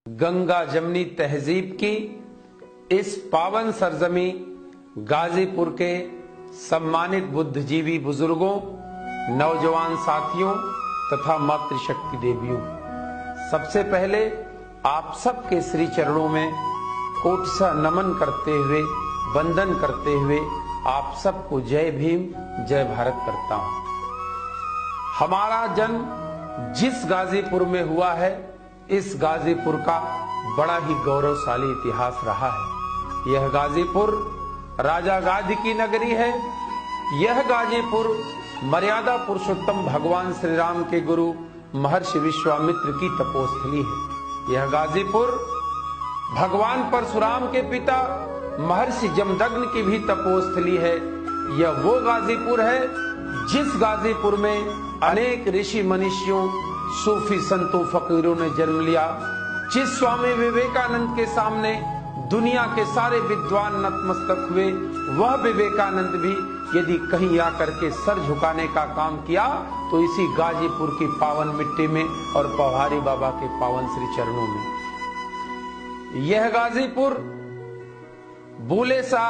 गंगा जमनी तहजीब की इस पावन सरजमी गाजीपुर के सम्मानित बुद्धिजीवी बुजुर्गों, नौजवान साथियों तथा मातृशक्ति देवियों, सबसे पहले आप सबके श्री चरणों में कोटसा नमन करते हुए, वंदन करते हुए आप सबको जय भीम जय भारत करता हूं। हमारा जन्म जिस गाजीपुर में हुआ है, इस गाजीपुर का बड़ा ही गौरवशाली इतिहास रहा है। यह गाजीपुर राजा गादी की नगरी है। यह गाजीपुर मर्यादा पुरुषोत्तम भगवान श्री राम के गुरु महर्षि विश्वामित्र की तपोस्थली है। यह गाजीपुर भगवान परशुराम के पिता महर्षि जमदग्नि की भी तपोस्थली है। यह वो गाजीपुर है जिस गाजीपुर में अनेक ऋषि मनीषियों, सूफी संतों, फकीरों ने जन्म लिया। जिस स्वामी विवेकानंद के सामने दुनिया के सारे विद्वान नतमस्तक हुए, वह विवेकानंद भी यदि कहीं आकर के सर झुकाने का काम किया तो इसी गाजीपुर की पावन मिट्टी में और पौहारी बाबा के पावन श्री चरणों में। यह गाजीपुर बूले सा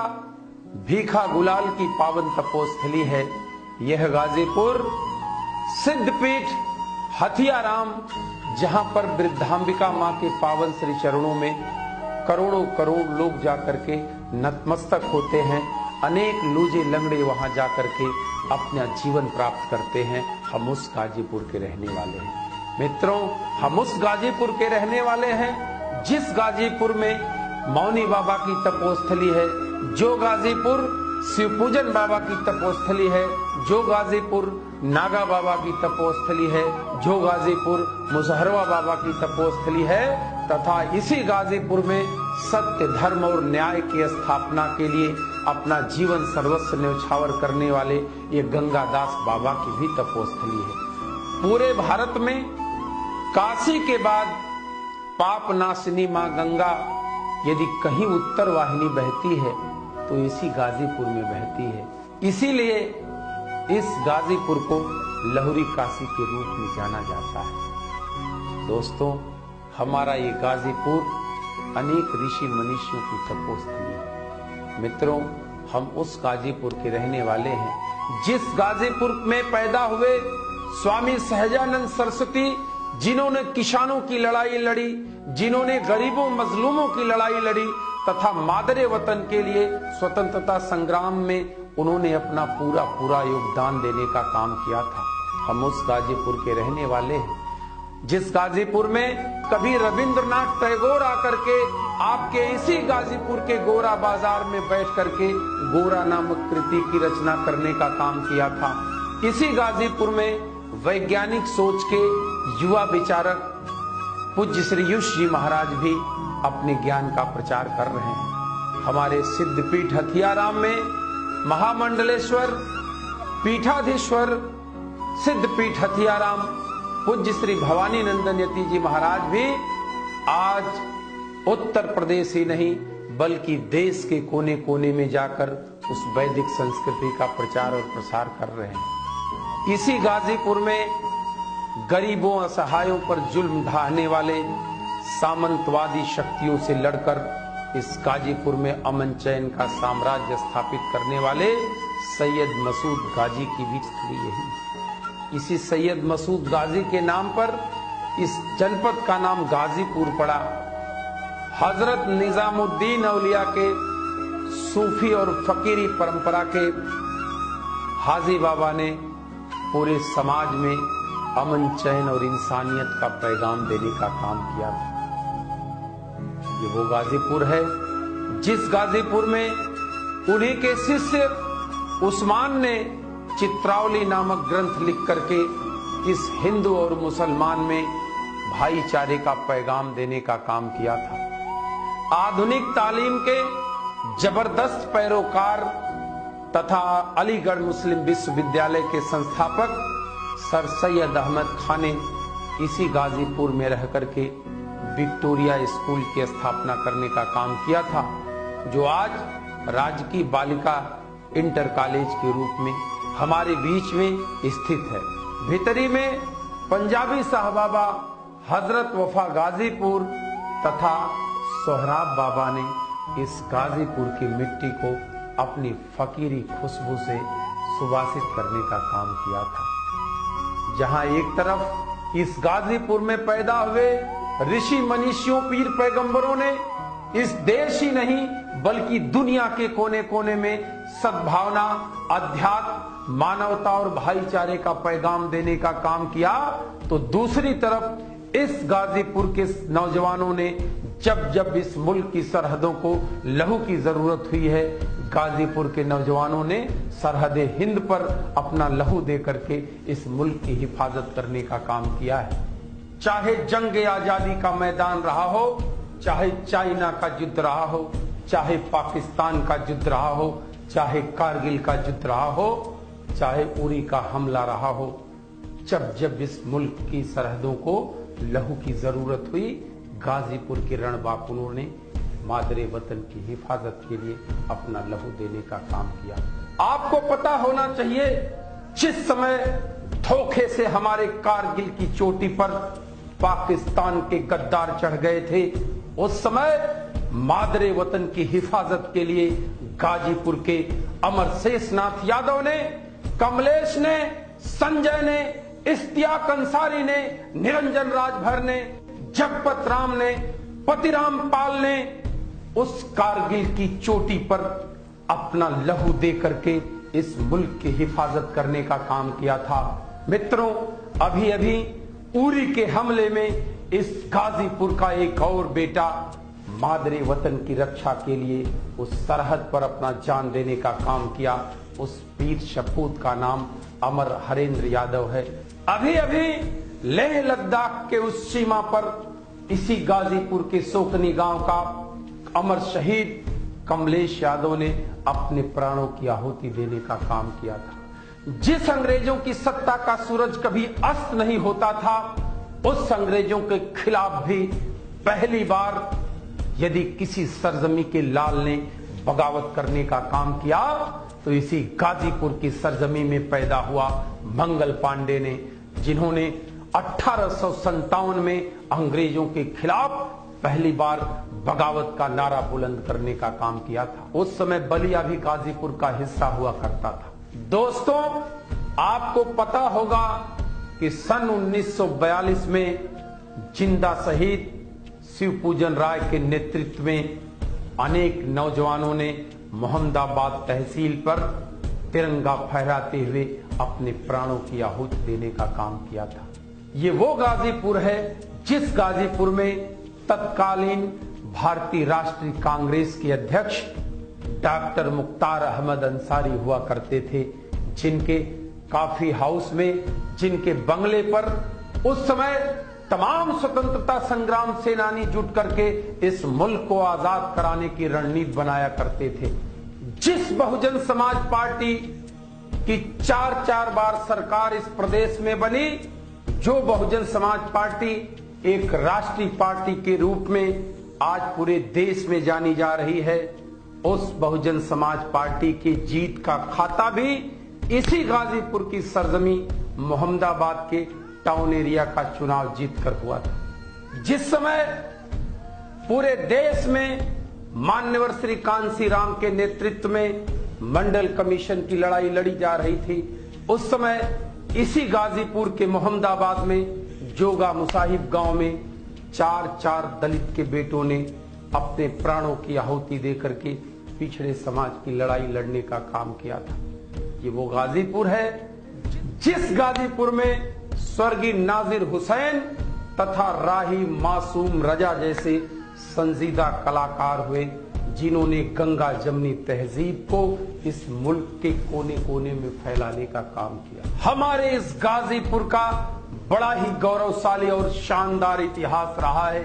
भीखा गुलाल की पावन तपोस्थली है। यह गाजीपुर सिद्धपीठ हथियाराम, जहां पर वृद्धांबिका मां के पावन श्री चरणों में करोड़ों करोड़ लोग जाकर के नतमस्तक होते हैं। अनेक लूजे लंगड़े वहां जाकर के अपना जीवन प्राप्त करते हैं। हम उस गाजीपुर के रहने वाले हैं। मित्रों, हम उस गाजीपुर के रहने वाले हैं जिस गाजीपुर में मौनी बाबा की तपोस्थली है, जो गाजीपुर शिवपूजन बाबा की तपोस्थली है, जो गाजीपुर नागा बाबा की तपोस्थली है, जो गाजीपुर मुसहरवा बाबा की तपोस्थली है, तथा इसी गाजीपुर में सत्य, धर्म और न्याय की स्थापना के लिए अपना जीवन सर्वस्व न्यौछावर करने वाले ये गंगादास बाबा की भी तपोस्थली है। पूरे भारत में काशी के बाद पाप नाशिनी मां गंगा यदि कहीं उत्तर वाहिनी बहती है तो इसी गाजीपुर में बहती है। इसीलिए इस गाजीपुर को लहुरी काशी के रूप में जाना जाता है। दोस्तों, हमारा ये गाजीपुर अनेक ऋषि मनीषियों की तपोस्थली है। मित्रों, हम उस गाजीपुर के रहने वाले हैं जिस गाजीपुर में पैदा हुए स्वामी सहजानंद सरस्वती, जिन्होंने किसानों की लड़ाई लड़ी, जिन्होंने गरीबों मजलूमों की लड़ाई लड़ी तथा मादरे वतन के लिए स्वतंत्रता संग्राम में उन्होंने अपना पूरा योगदान देने का काम किया था। हम उस गाजीपुर के रहने वाले हैं जिस गाजीपुर में कभी रविंद्रनाथ टैगोर आकर के आपके इसी गाजीपुर के गोरा बाजार में बैठ करके गोरा नामक कृति की रचना करने का काम किया था। इसी गाजीपुर में वैज्ञानिक सोच के युवा विचारक पूज्य श्री युष जी महाराज भी अपने ज्ञान का प्रचार कर रहे हैं। हमारे सिद्धपीठ हथियाराम में महामंडलेश्वर पीठाधीश्वर सिद्धपीठ हथियाराम पूज्य श्री भवानी नंदन यति जी महाराज भी आज उत्तर प्रदेश ही नहीं बल्कि देश के कोने कोने में जाकर उस वैदिक संस्कृति का प्रचार और प्रसार कर रहे हैं। इसी गाजीपुर में गरीबों असहायों पर जुल्म ढाने वाले सामंतवादी शक्तियों से लड़कर इस गाजीपुर में अमन चैन का साम्राज्य स्थापित करने वाले सैयद मसूद गाजी की भी स्थली यही। इसी सैयद मसूद गाजी के नाम पर इस जनपद का नाम गाजीपुर पड़ा। हजरत निजामुद्दीन औलिया के सूफी और फकीरी परंपरा के हाजी बाबा ने पूरे समाज में अमन चैन और इंसानियत का पैगाम देने का काम किया था। ये वो गाजीपुर है जिस गाजीपुर में उन्हीं के शिष्य उस्मान ने चित्रावली नामक ग्रंथ लिख करके इस हिंदू और मुसलमान में भाईचारे का पैगाम देने का काम किया था। आधुनिक तालीम के जबरदस्त पैरोकार तथा अलीगढ़ मुस्लिम विश्वविद्यालय के संस्थापक सर सैयद अहमद खान ने इसी गाजीपुर में रह करके विक्टोरिया स्कूल की स्थापना करने का काम किया था, जो आज राजकीय बालिका इंटर कॉलेज के रूप में हमारे बीच में स्थित है। भीतरी में पंजाबी साहबाबा हजरत वफा गाजीपुर तथा सोहराब बाबा ने इस गाजीपुर की मिट्टी को अपनी फकीरी खुशबू से सुवासित करने का काम किया था। जहां एक तरफ इस गाजीपुर में पैदा हुए ऋषि मनीषियों पीर पैगंबरों ने इस देश ही नहीं बल्कि दुनिया के कोने कोने में सद्भावना, अध्यात्म, मानवता और भाईचारे का पैगाम देने का काम किया, तो दूसरी तरफ इस गाजीपुर के नौजवानों ने जब जब इस मुल्क की सरहदों को लहू की जरूरत हुई है, गाजीपुर के नौजवानों ने सरहदे हिंद पर अपना लहू दे करके इस मुल्क की हिफाजत करने का काम किया है। चाहे जंग आजादी का मैदान रहा हो, चाहे चाइना का युद्ध रहा हो, चाहे पाकिस्तान का युद्ध रहा हो, चाहे कारगिल का युद्ध रहा हो, चाहे उरी का हमला रहा हो, जब जब इस मुल्क की सरहदों को लहू की जरूरत हुई, गाजीपुर के रणबांकुरों ने मादरे वतन की हिफाजत के लिए अपना लहू देने का काम किया। आपको पता होना चाहिए, जिस समय धोखे से हमारे कारगिल की चोटी पर पाकिस्तान के गद्दार चढ़ गए थे, उस समय मादरे वतन की हिफाजत के लिए गाजीपुर के अमर शेषनाथ यादव ने, कमलेश ने, संजय ने, इश्तियाक अंसारी ने, निरंजन राजभर ने, जगपत राम ने, पतिराम पाल ने उस कारगिल की चोटी पर अपना लहू दे करके इस मुल्क की हिफाजत करने का काम किया था। मित्रों, अभी अभी उरी के हमले में इस गाजीपुर का एक और बेटा मादरे वतन की रक्षा के लिए उस सरहद पर अपना जान देने का काम किया। उस वीर सपूत का नाम अमर हरेंद्र यादव है। अभी अभी लेह लद्दाख के उस सीमा पर इसी गाजीपुर के सोकनी गांव का अमर शहीद कमलेश यादव ने अपने प्राणों की आहुति देने का काम किया था। जिस अंग्रेजों की सत्ता का सूरज कभी अस्त नहीं होता था, उस अंग्रेजों के खिलाफ भी पहली बार यदि किसी सरजमी के लाल ने बगावत करने का काम किया, तो इसी गाजीपुर की सरजमी में पैदा हुआ मंगल पांडे ने, जिन्होंने 1857 में अंग्रेजों के खिलाफ पहली बार बगावत का नारा बुलंद करने का काम किया था। उस समय बलिया भी गाजीपुर का हिस्सा हुआ करता था। दोस्तों, आपको पता होगा कि सन 1942 में जिंदा शहीद शिवपूजन राय के नेतृत्व में अनेक नौजवानों ने मोहम्मदाबाद तहसील पर तिरंगा फहराते हुए अपने प्राणों की आहुति देने का काम किया था। ये वो गाजीपुर है जिस गाजीपुर में तत्कालीन भारतीय राष्ट्रीय कांग्रेस के अध्यक्ष डॉक्टर मुख्तार अहमद अंसारी हुआ करते थे, जिनके काफी हाउस में, जिनके बंगले पर उस समय तमाम स्वतंत्रता संग्राम सेनानी जुट करके इस मुल्क को आजाद कराने की रणनीति बनाया करते थे। जिस बहुजन समाज पार्टी की 4 बार सरकार इस प्रदेश में बनी, जो बहुजन समाज पार्टी एक राष्ट्रीय पार्टी के रूप में आज पूरे देश में जानी जा रही है, उस बहुजन समाज पार्टी की जीत का खाता भी इसी गाजीपुर की सरजमी मोहम्मदाबाद के टाउन एरिया का चुनाव जीतकर हुआ था। जिस समय पूरे देश में मान्यवर श्री कांसी राम के नेतृत्व में मंडल कमीशन की लड़ाई लड़ी जा रही थी, उस समय इसी गाजीपुर के मोहम्मदाबाद में जोगा मुसाहिब गांव में 4 दलित के बेटों ने अपने प्राणों की आहुति देकर के पिछड़े समाज की लड़ाई लड़ने का काम किया था। ये वो गाजीपुर है जिस गाजीपुर में स्वर्गीय नाजिर हुसैन तथा राही मासूम रजा जैसे संजीदा कलाकार हुए, जिन्होंने गंगा जमनी तहजीब को इस मुल्क के कोने कोने में फैलाने का काम किया। हमारे इस गाजीपुर का बड़ा ही गौरवशाली और शानदार इतिहास रहा है।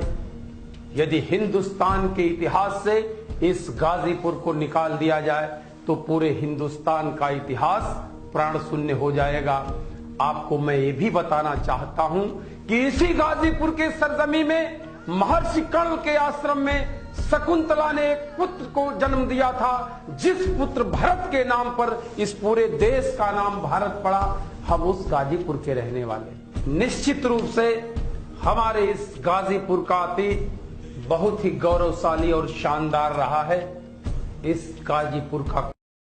यदि हिंदुस्तान के इतिहास से इस गाजीपुर को निकाल दिया जाए तो पूरे हिंदुस्तान का इतिहास प्राण शून्य हो जाएगा। आपको मैं ये भी बताना चाहता हूं कि इसी गाजीपुर के सरजमी में महर्षि कर्ण के आश्रम में शकुंतला ने एक पुत्र को जन्म दिया था, जिस पुत्र भरत के नाम पर इस पूरे देश का नाम भारत पड़ा। हम उस गाजीपुर के रहने वाले, निश्चित रूप से हमारे इस गाजीपुर का अतीत बहुत ही गौरवशाली और शानदार रहा है। इस गाजीपुर का